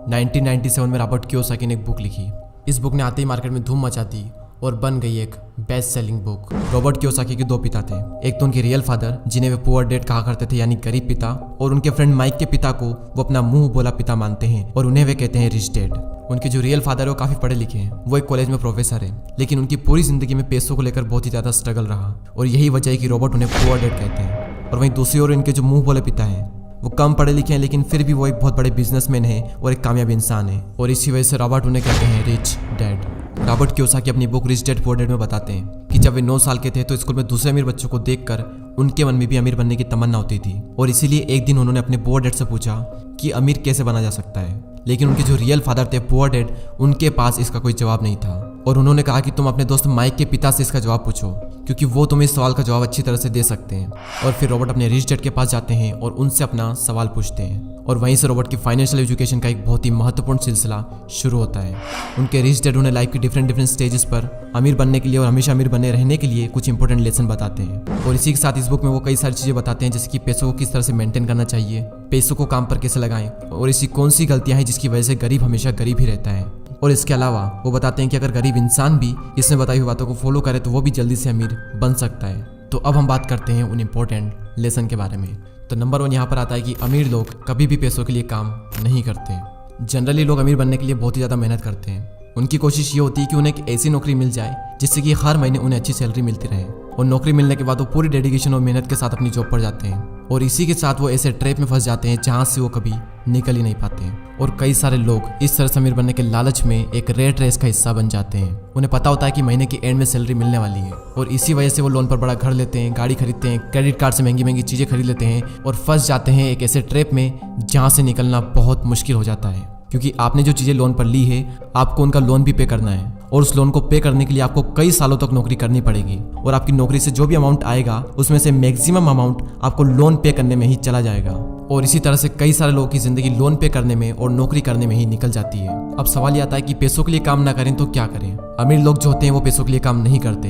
1997 में Robert Kiyosaki ने एक बुक लिखी। इस बुक ने आते ही मार्केट में धूम मचा दी और बन गई एक best selling book. Robert Kiyosaki के दो पिता थे, एक तो उनके रियल फादर जिन्हें वे पुअर डैड कहा करते थे यानी गरीब पिता, और उनके फ्रेंड माइक के पिता को वो अपना मुंह बोला पिता मानते हैं और उन्हें वे कहते हैं रिच डैड। उनके जो रियल फादर है वो काफी पढ़े लिखे हैं, वो एक कॉलेज में प्रोफेसर है, लेकिन उनकी पूरी जिंदगी में पैसों को लेकर बहुत ही ज्यादा स्ट्रगल रहा और यही वजह है कि रॉबर्ट उन्हें पुअर डैड कहते हैं। और वहीं दूसरी ओर इनके जो मुंह बोले पिता हैं वो कम पढ़े लिखे हैं, लेकिन फिर भी वो एक बहुत बड़े बिजनेसमैन है और एक कामयाब इंसान है, और इसी वजह से रॉबर्ट उन्हें कहते हैं रिच डैड। रॉबर्ट कियोसाकी अपनी book rich dad poor dad में बताते हैं कि जब वे 9 साल के थे तो स्कूल में दूसरे अमीर बच्चों को देखकर उनके मन में भी अमीर बनने की तमन्ना होती थी, और इसीलिए एक दिन उन्होंने अपने पुअर डैड से पूछा कि अमीर कैसे बना जा सकता है। लेकिन उनके जो रियल फादर थे पुअर डैड, उनके पास इसका कोई जवाब नहीं था, और उन्होंने कहा कि तुम अपने दोस्त माइक के पिता से इसका जवाब पूछो, क्योंकि वो तुम्हें इस सवाल का जवाब अच्छी तरह से दे सकते हैं। और फिर रॉबर्ट अपने रिच डैड के पास जाते हैं और उनसे अपना सवाल पूछते हैं, और वहीं से रॉबर्ट की फाइनेंशियल एजुकेशन का एक बहुत ही महत्वपूर्ण सिलसिला शुरू होता है। उनके रिच डैड उन्हें लाइफ की डिफरेंट स्टेजेस पर अमीर बनने के लिए और हमेशा अमीर बने रहने के लिए कुछ इंपॉर्टेंट लेसन बताते हैं। और इसी के साथ इस बुक में वो कई सारी चीजें बताते हैं, जैसे कि पैसों को किस तरह से मेंटेन करना चाहिए, पैसों को काम पर कैसे लगाएं, और ऐसी कौन सी गलतियां हैं जिसकी वजह से गरीब हमेशा गरीब ही रहता है। और इसके अलावा वो बताते हैं कि अगर गरीब इंसान भी इसमें बताई हुई बातों को फॉलो करे तो वो भी जल्दी से अमीर बन सकता है। तो अब हम बात करते हैं उन इम्पोर्टेंट लेसन के बारे में। तो नंबर 1 यहाँ पर आता है कि अमीर लोग कभी भी पैसों के लिए काम नहीं करते। जनरली लोग अमीर बनने के लिए बहुत ही ज़्यादा मेहनत करते हैं। उनकी कोशिश ये होती है कि उन्हें एक ऐसी नौकरी मिल जाए जिससे कि हर महीने उन्हें अच्छी सैलरी मिलती रहे, और नौकरी मिलने के बाद वो पूरी डेडिकेशन और मेहनत के साथ अपनी जॉब पर जाते हैं, और इसी के साथ वो ऐसे ट्रैप में फंस जाते हैं जहाँ से वो कभी निकल ही नहीं पाते हैं। और कई सारे लोग इस तरह से अमीर बनने के लालच में एक रेट रेस का हिस्सा बन जाते हैं। उन्हें पता होता है कि महीने के एंड में सैलरी मिलने वाली है, और इसी वजह से वो लोन पर बड़ा घर लेते हैं, गाड़ी खरीदते हैं, क्रेडिट कार्ड से महंगी महंगी चीज़ें खरीद लेते हैं, और फंस जाते हैं एक ऐसे ट्रैप में जहाँ से निकलना बहुत मुश्किल हो जाता है। क्योंकि आपने जो चीज़ें लोन पर ली है आपको उनका लोन भी पे करना है, और उस लोन को पे करने के लिए आपको कई सालों तक नौकरी करनी पड़ेगी, और आपकी नौकरी से जो भी अमाउंट आएगा उसमें से मैक्सिमम अमाउंट आपको लोन पे करने में ही चला जाएगा। और इसी तरह से कई सारे लोगों की जिंदगी लोन पे करने में और नौकरी करने में ही निकल जाती है। अब सवाल ये आता है कि पैसों के लिए काम ना करें तो क्या करें। अमीर लोग जो होते हैं वो पैसों के लिए काम नहीं करते,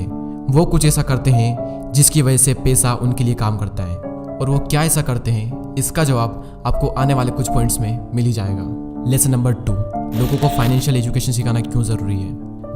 वो कुछ ऐसा करते हैं जिसकी वजह से पैसा उनके लिए काम करता है। और वो क्या ऐसा करते हैं, इसका जवाब आपको आने वाले कुछ पॉइंट्स में मिल ही जाएगा। लेसन नंबर 2, लोगों को फाइनेंशियल एजुकेशन सिखाना क्यों ज़रूरी है।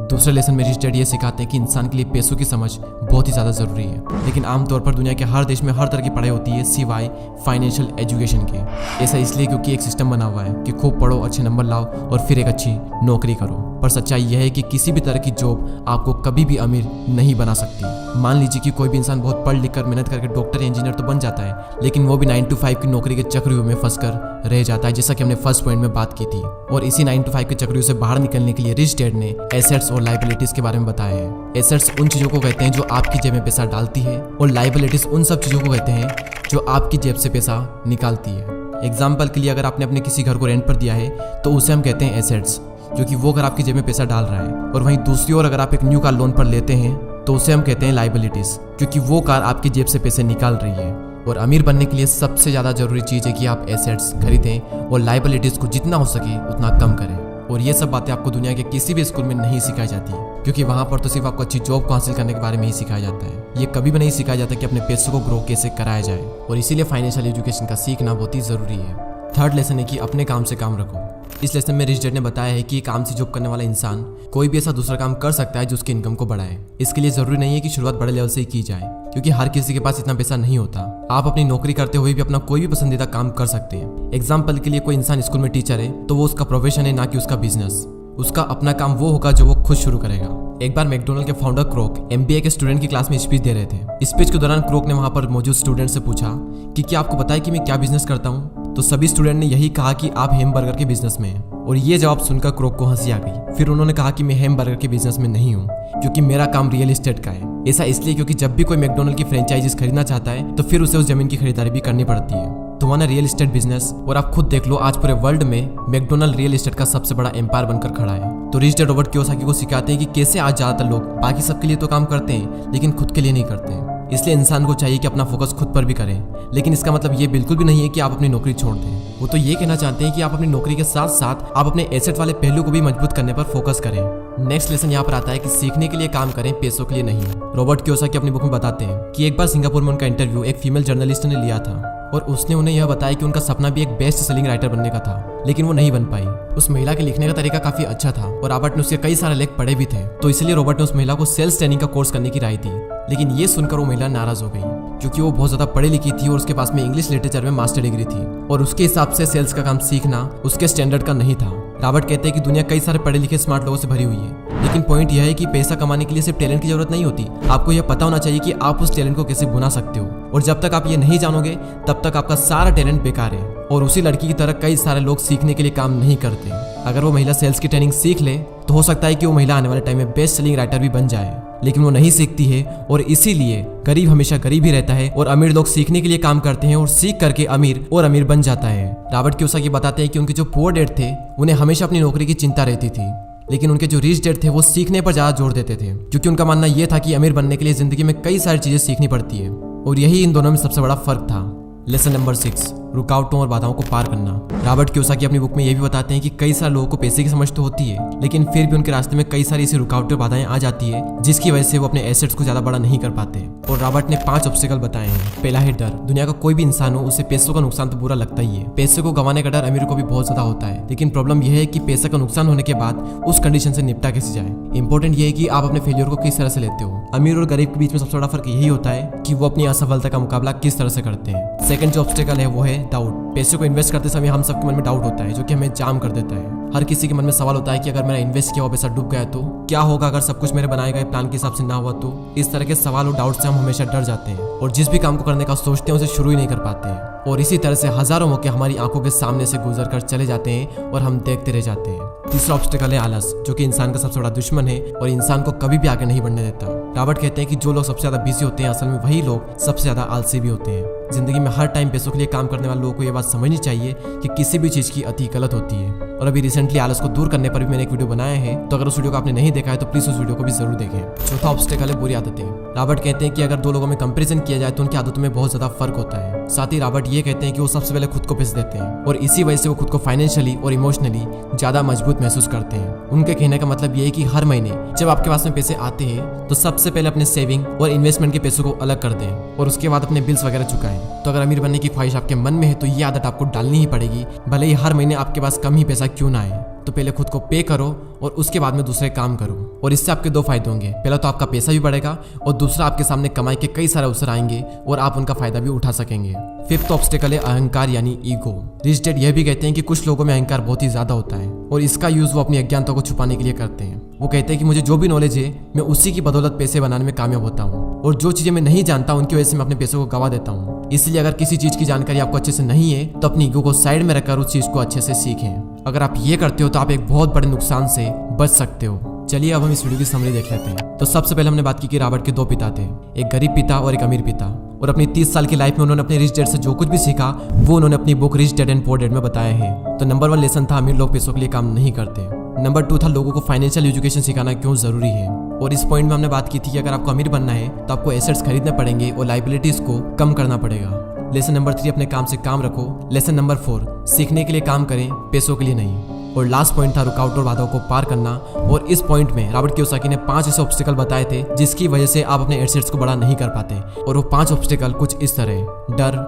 दूसरे लेसन में रिच डैड ये सिखाते हैं कि इंसान के लिए पैसों की समझ बहुत ही ज़्यादा ज़रूरी है, लेकिन आमतौर पर दुनिया के हर देश में हर तरह की पढ़ाई होती है सिवाय फाइनेंशियल एजुकेशन के। ऐसा इसलिए क्योंकि एक सिस्टम बना हुआ है कि खूब पढ़ो, अच्छे नंबर लाओ और फिर एक अच्छी नौकरी करो। पर सच्चाई यह है कि किसी भी तरह की जॉब आपको कभी भी अमीर नहीं बना सकती। मान लीजिए कि कोई भी इंसान बहुत पढ़ लिख कर मेहनत करके डॉक्टर या इंजीनियर तो बन जाता है, लेकिन वो भी 9 to 5 की नौकरी के चक्रव्यूह में फंसकर रह जाता है, जैसा कि हमने फर्स्ट पॉइंट में बात की थी। और इसी 9 to 5 के चक्रव्यूह से बाहर निकलने के लिए रिच डैड ने एसेट्स और लायबिलिटीज के बारे में बताया है। एसेट्स उन चीजों को कहते हैं जो आपकी जेब में पैसा डालती है, और लायबिलिटीज उन सब चीजों को कहते हैं जो आपकी जेब से पैसा निकालती है। एग्जाम्पल के लिए अगर आपने अपने किसी घर को रेंट पर दिया है तो उसे हम कहते हैं एसेट्स, क्योंकि वो घर आपकी जेब में पैसा डाल रहा है। और वहीं दूसरी ओर अगर आप एक न्यू कार लोन पर लेते हैं तो उसे हम कहते हैं लायबिलिटीज, क्योंकि वो कार आपकी जेब से पैसे निकाल रही है। और अमीर बनने के लिए सबसे ज़्यादा जरूरी चीज़ है कि आप एसेट्स खरीदें और लायबिलिटीज को जितना हो सके उतना कम करें। और ये सब बातें आपको दुनिया के किसी भी स्कूल में नहीं सिखाई जाती, क्योंकि वहाँ पर तो सिर्फ आपको अच्छी जॉब को हासिल करने के बारे में ही सिखाया जाता है। ये कभी भी नहीं सिखाया जाता कि अपने पैसों को ग्रो कैसे कराया जाए, और इसीलिए फाइनेंशियल एजुकेशन का सीखना बहुत ही ज़रूरी है। थर्ड लेसन है कि अपने काम से काम रखो। इस लेसन में रिच डैड ने बताया है कि काम से जॉब करने वाला इंसान कोई भी ऐसा दूसरा काम कर सकता है जो उसकी इनकम को बढ़ाए। इसके लिए जरूरी नहीं है कि शुरुआत बड़े लेवल से ही की जाए, क्योंकि हर किसी के पास इतना पैसा नहीं होता। आप अपनी नौकरी करते हुए भी अपना कोई भी पसंदीदा काम कर सकते हैं। एग्जाम्पल के लिए कोई इंसान स्कूल में टीचर है तो वो उसका प्रोफेशन है, ना कि उसका बिजनेस। उसका अपना काम वो होगा जो वो खुद शुरू करेगा। एक बार मैकडोनल्ड के फाउंडर क्रोक MBA के स्टूडेंट की क्लास में स्पीच दे रहे थे। स्पीच के दौरान क्रोक ने वहां पर मौजूद स्टूडेंट से पूछा कि क्या आपको पता है कि मैं क्या बिजनेस करता हूँ। तो सभी स्टूडेंट ने यही कहा कि आप हैमबर्गर के बिजनेस में हैं। और ये जवाब सुनकर क्रोक को हंसी आ गई। फिर उन्होंने कहा कि मैं हैमबर्गर के बिजनेस में नहीं हूँ, क्योंकि मेरा काम रियल एस्टेट का है। ऐसा इसलिए क्योंकि जब भी कोई मैकडोनल्ड की फ्रेंचाइजीज खरीदना चाहता है तो फिर उसे उस जमीन की खरीदारी भी करनी पड़ती है। तुम्हारा रियल एस्टेट बिजनेस, और आप खुद देख लो आज पूरे वर्ल्ड में मैकडोनल्ड रियल एस्टेट का सबसे बड़ा एम्पायर बनकर खड़ा है। तो रिच डैड रॉबर्ट कियोसाकी को सिखाते हैं कि कैसे आज ज्यादातर लोग बाकी सबके लिए तो काम करते हैं लेकिन खुद के लिए नहीं करते। इसलिए इंसान को चाहिए कि अपना फोकस खुद पर भी करें, लेकिन इसका मतलब ये बिल्कुल भी नहीं है कि आप अपनी नौकरी छोड़ दें। वो तो ये कहना चाहते हैं कि आप अपनी नौकरी के साथ साथ आप अपने एसेट वाले पहलू को भी मजबूत करने पर फोकस करें। नेक्स्ट लेसन यहाँ पर आता है कि सीखने के लिए काम करें, पैसों के लिए नहीं। रॉबर्ट कियोसाकी अपनी बुक में बताते हैं कि एक बार सिंगापुर में उनका इंटरव्यू एक फीमेल जर्नलिस्ट ने लिया था। और उसने उन्हें यह बताया कि उनका सपना भी एक बेस्ट सेलिंग राइटर बनने का था, लेकिन वो नहीं बन पाई। उस महिला के लिखने का तरीका काफी अच्छा था और रॉबर्ट ने उसके कई सारे लेख पढ़े भी थे, तो इसलिए रॉबर्ट ने उस महिला को सेल्स ट्रेनिंग का कोर्स करने की राय दी। लेकिन ये सुनकर वो महिला नाराज हो गई, क्योंकि वो बहुत ज्यादा पढ़ी लिखी थी और उसके पास में इंग्लिश लिटरेचर में मास्टर डिग्री थी और उसके हिसाब से सेल्स का काम सीखना उसके स्टैंडर्ड का नहीं था। रॉबर्ट कहते हैं कि दुनिया कई सारे पढ़े लिखे स्मार्ट लोगों से भरी हुई है, लेकिन पॉइंट यह है कि पैसा कमाने के लिए सिर्फ टैलेंट की जरूरत नहीं होती। आपको यह पता होना चाहिए कि आप उस टैलेंट को कैसे भुना सकते हो, और जब तक आप ये नहीं जानोगे तब तक आपका सारा टैलेंट बेकार है। और उसी लड़की की तरह कई सारे लोग सीखने के लिए काम नहीं करते। अगर वो महिला सेल्स की ट्रेनिंग सीख ले तो हो सकता है कि वो महिला आने वाले टाइम में बेस्ट सेलिंग राइटर भी बन जाए, लेकिन वो नहीं सीखती है और इसीलिए गरीब हमेशा गरीब ही रहता है और अमीर लोग सीखने के लिए काम करते हैं और सीख करके अमीर और अमीर बन जाता है। रॉबर्ट कियोसाकी बताते हैं कि उनके जो पुअर डैड थे उन्हें हमेशा अपनी नौकरी की चिंता रहती थी, लेकिन उनके जो रिच डैड थे वो सीखने पर ज्यादा जोर देते थे, क्योंकि उनका मानना यह था कि अमीर बनने के लिए जिंदगी में कई सारी चीजें सीखनी पड़ती है, और यही इन दोनों में सबसे बड़ा फर्क था। लेसन नंबर 6, रुकावटों और बाधाओं को पार करना। रॉबर्ट कियोसाकी अपनी बुक में यह भी बताते हैं कि कई सारे लोगों को पैसे की समझ तो होती है, लेकिन फिर भी उनके रास्ते में कई सारी ऐसी रुकावटें और बाधाएं आ जाती है जिसकी वजह से वो अपने एसेट्स को ज्यादा बड़ा नहीं कर पाते। और रॉबर्ट ने 5 ऑब्स्टिकल बताए हैं। पहला है डर। दुनिया का कोई भी इंसान हो उसे पैसों का नुकसान तो बुरा लगता ही है। पैसे को गंवाने का डर अमीर को भी बहुत ज्यादा होता है, लेकिन प्रॉब्लम यह है कि पैसे का नुकसान होने के बाद उस कंडीशन से निपटा कैसे जाए। इंपॉर्टेंट ये है कि आप अपने फेलियर को किस तरह से लेते हो। अमीर और गरीब के बीच में सबसे बड़ा फर्क यही होता है कि वो अपनी असफलता का मुकाबला किस तरह से करते हैं। सेकंड जो ऑब्स्टिकल है वो है डाउट। पैसे को इन्वेस्ट करते समय हम सबके मन में डाउट होता है, जो कि हमें जाम कर देता है। हर किसी के मन में सवाल होता है कि अगर मेरा इन्वेस्ट किया हुआ पैसा डूब गया तो क्या होगा, अगर सब कुछ मेरे बनाए गए प्लान के हिसाब से ना हुआ तो। इस तरह के सवाल और डाउट से हम हमेशा डर जाते हैं और जिस भी काम को करने का सोचते हैं उसे शुरू ही नहीं कर पाते हैं, और इसी तरह से हजारों मौके हमारी आंखों के सामने से गुजर कर चले जाते हैं और हम देखते रह जाते हैं। तीसरा ऑब्स्टिकल है आलस, जो कि इंसान का सबसे बड़ा दुश्मन है और इंसान को कभी भी आगे नहीं बढ़ने देता। रॉबर्ट कहते हैं कि जो लोग सबसे ज्यादा बिजी होते हैं असल में वही लोग सबसे ज्यादा आलसी भी होते हैं। जिंदगी में हर टाइम पैसों के लिए काम करने वाले लोगों को यह बात समझनी चाहिए कि किसी भी चीज की अति गलत होती है। और अभी रिसेंटली आलस को दूर करने पर भी मैंने एक वीडियो बनाया है, तो अगर उस वीडियो को आपने नहीं देखा है तो प्लीज उस वीडियो को भी जरूर देखें। चौथा ऑब्स्टिकल है बुरी आदतें। रॉबर्ट कहते हैं कि अगर दो लोगों में कंपैरिजन किया जाए तो उनकी आदतों में बहुत ज्यादा फर्क होता है। साथ ही रॉबर्ट ये कहते हैं कि वो सबसे पहले खुद को पैसे देते हैं और इसी वजह से वो खुद को फाइनेंशियली और इमोशनली ज्यादा मजबूत महसूस करते हैं। उनके कहने का मतलब ये है कि हर महीने जब आपके पास में पैसे आते हैं तो सबसे पहले अपने सेविंग और इन्वेस्टमेंट के पैसों को अलग कर दें और उसके बाद अपने बिल्स वगैरह चुकाएं। तो अगर अमीर बनने की ख्वाहिश आपके मन में है तो ये आदत आपको डालनी ही पड़ेगी, भले ही हर महीने आपके पास कम ही पैसा क्यों ना आए। तो पहले खुद को पे करो और उसके बाद में दूसरे काम करो, और इससे आपके 2 फायदे होंगे। पहला तो आपका पैसा भी बढ़ेगा और दूसरा आपके सामने कमाई के कई सारे अवसर आएंगे और आप उनका फायदा भी उठा सकेंगे। फिफ्थ ऑब्स्टिकल है अहंकार यानी ईगो। रिच डैड यह भी कहते हैं कि कुछ लोगों में अहंकार बहुत ही ज्यादा होता है और इसका यूज वो अपनी अज्ञानता को छुपाने के लिए करते हैं। वो कहते हैं कि मुझे जो भी नॉलेज है मैं उसी की बदौलत पैसे बनाने में कामयाब होता हूँ, और जो चीजें मैं नहीं जानता उनकी वजह से मैं अपने पैसों को गवा देता हूँ। इसलिए अगर किसी चीज की जानकारी आपको अच्छे से नहीं है तो अपनी ईगो को साइड में रखकर उस चीज को अच्छे से सीखें। अगर आप ये करते हो तो आप एक बहुत बड़े नुकसान से बच सकते हो। चलिए अब हम इस वीडियो की समरी देख लेते हैं। तो सबसे पहले हमने बात की कि रॉबर्ट के 2 पिता थे, एक गरीब पिता और एक अमीर पिता, और अपनी 30 साल की लाइफ में उन्होंने अपने रिच डैड से जो कुछ भी सीखा वो उन्होंने अपनी book rich dad and poor dad में बताया है। तो नंबर 1 लेसन था अमीर लोग पैसों के लिए काम नहीं करते। नंबर 2 था लोगों को फाइनेंशियल एजुकेशन सिखाना क्यों जरूरी है, और इस पॉइंट में हमने बात की थी कि अगर आपको अमीर बनना है तो आपको एसेट्स खरीदने पड़ेंगे और लाइबिलिटीज को कम करना पड़ेगा। लेसन नंबर 3 अपने काम से काम रखो। लेसन नंबर 4 सीखने के लिए काम करें, पैसों के लिए नहीं। और लास्ट पॉइंट था रुकावट और बाधाओं को पार करना, और इस पॉइंट में रॉबर्ट कियोसाकी ने 5 ऐसे ऑब्स्टिकल बताए थे जिसकी वजह से आप अपने एसेट्स को बड़ा नहीं कर पाते, और वो 5 ऑब्स्टिकल कुछ इस तरह: डर,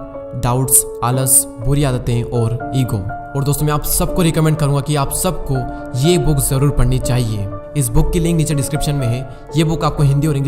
डाउट्स, आलस, बुरी आदतें और ईगो। और दोस्तों मैं आप सबको रिकमेंड करूंगा कि आप सबको ये बुक जरूर पढ़नी चाहिए। इस बुक की लिंक नीचे डिस्क्रिप्शन में है। ये बुक आपको हिंदी और इंग्लिश